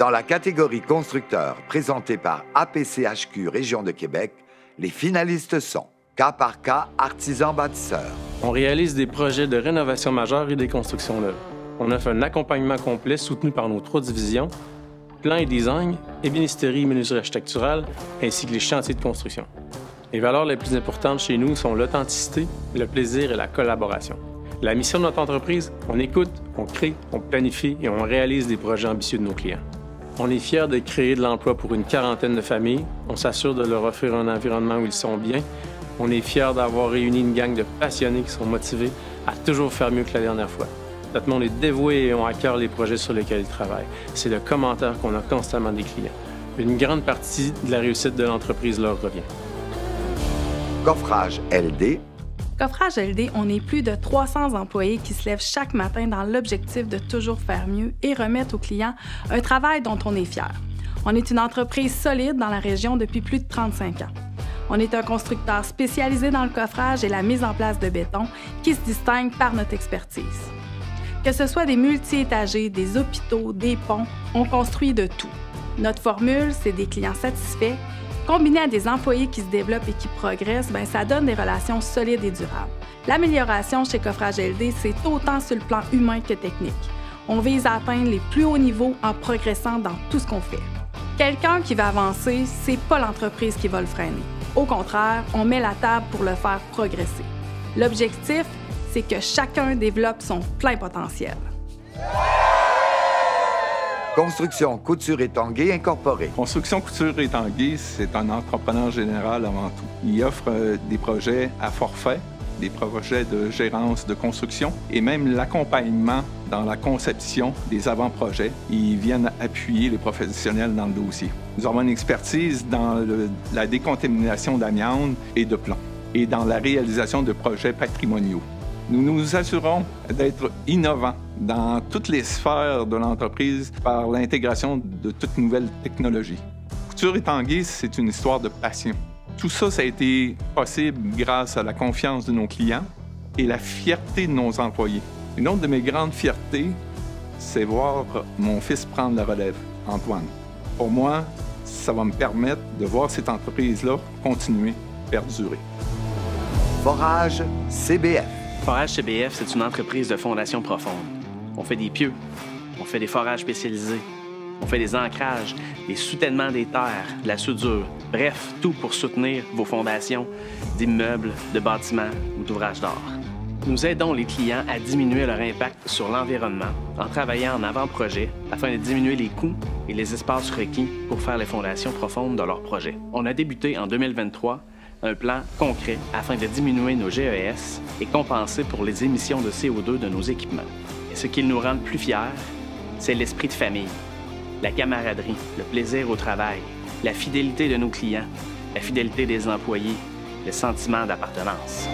Dans la catégorie constructeur présentée par APCHQ Région de Québec, les finalistes sont Cas par cas artisans bâtisseurs. On réalise des projets de rénovation majeure et des constructions neuves. On offre un accompagnement complet soutenu par nos 3 divisions, plan et design, ébénisterie et menuiserie architecturale, ainsi que les chantiers de construction. Les valeurs les plus importantes chez nous sont l'authenticité, le plaisir et la collaboration. La mission de notre entreprise, on écoute, on crée, on planifie et on réalise des projets ambitieux de nos clients. On est fiers de créer de l'emploi pour une 40aine de familles. On s'assure de leur offrir un environnement où ils sont bien. On est fiers d'avoir réuni une gang de passionnés qui sont motivés à toujours faire mieux que la dernière fois. Notre monde est dévoué et ont à cœur les projets sur lesquels ils travaillent. C'est le commentaire qu'on a constamment des clients. Une grande partie de la réussite de l'entreprise leur revient. Coffrage LD. Coffrage LD, on est plus de 300 employés qui se lèvent chaque matin dans l'objectif de toujours faire mieux et remettre aux clients un travail dont on est fier. On est une entreprise solide dans la région depuis plus de 35 ans. On est un constructeur spécialisé dans le coffrage et la mise en place de béton qui se distingue par notre expertise. Que ce soit des multi-étagers, des hôpitaux, des ponts, on construit de tout. Notre formule, c'est des clients satisfaits. Combiné à des employés qui se développent et qui progressent, ça donne des relations solides et durables. L'amélioration chez Coffrage LD, c'est autant sur le plan humain que technique. On vise à atteindre les plus hauts niveaux en progressant dans tout ce qu'on fait. Quelqu'un qui va avancer, c'est pas l'entreprise qui va le freiner. Au contraire, on met la table pour le faire progresser. L'objectif, c'est que chacun développe son plein potentiel. Construction Couture et Tanguay Incorporée. Construction Couture et Tanguay, c'est un entrepreneur général avant tout. Il offre des projets à forfait, des projets de gérance de construction et même l'accompagnement dans la conception des avant-projets. Ils viennent appuyer les professionnels dans le dossier. Nous avons une expertise dans la décontamination d'amiante et de plomb et dans la réalisation de projets patrimoniaux. Nous nous assurons d'être innovants dans toutes les sphères de l'entreprise par l'intégration de toutes nouvelles technologies. Couture et Tanguay, c'est une histoire de passion. Tout ça, ça a été possible grâce à la confiance de nos clients et la fierté de nos employés. Une autre de mes grandes fiertés, c'est voir mon fils prendre la relève, Antoine. Pour moi, ça va me permettre de voir cette entreprise-là continuer, perdurer. Forage CBF. Forage CBF, c'est une entreprise de fondation profonde. On fait des pieux, on fait des forages spécialisés, on fait des ancrages, des soutènements des terres, de la soudure, bref, tout pour soutenir vos fondations d'immeubles, de bâtiments ou d'ouvrages d'art. Nous aidons les clients à diminuer leur impact sur l'environnement en travaillant en avant-projet afin de diminuer les coûts et les espaces requis pour faire les fondations profondes de leurs projets. On a débuté en 2023 un plan concret afin de diminuer nos GES et compenser pour les émissions de CO2 de nos équipements. Et ce qui nous rend le plus fiers, c'est l'esprit de famille, la camaraderie, le plaisir au travail, la fidélité de nos clients, la fidélité des employés, le sentiment d'appartenance.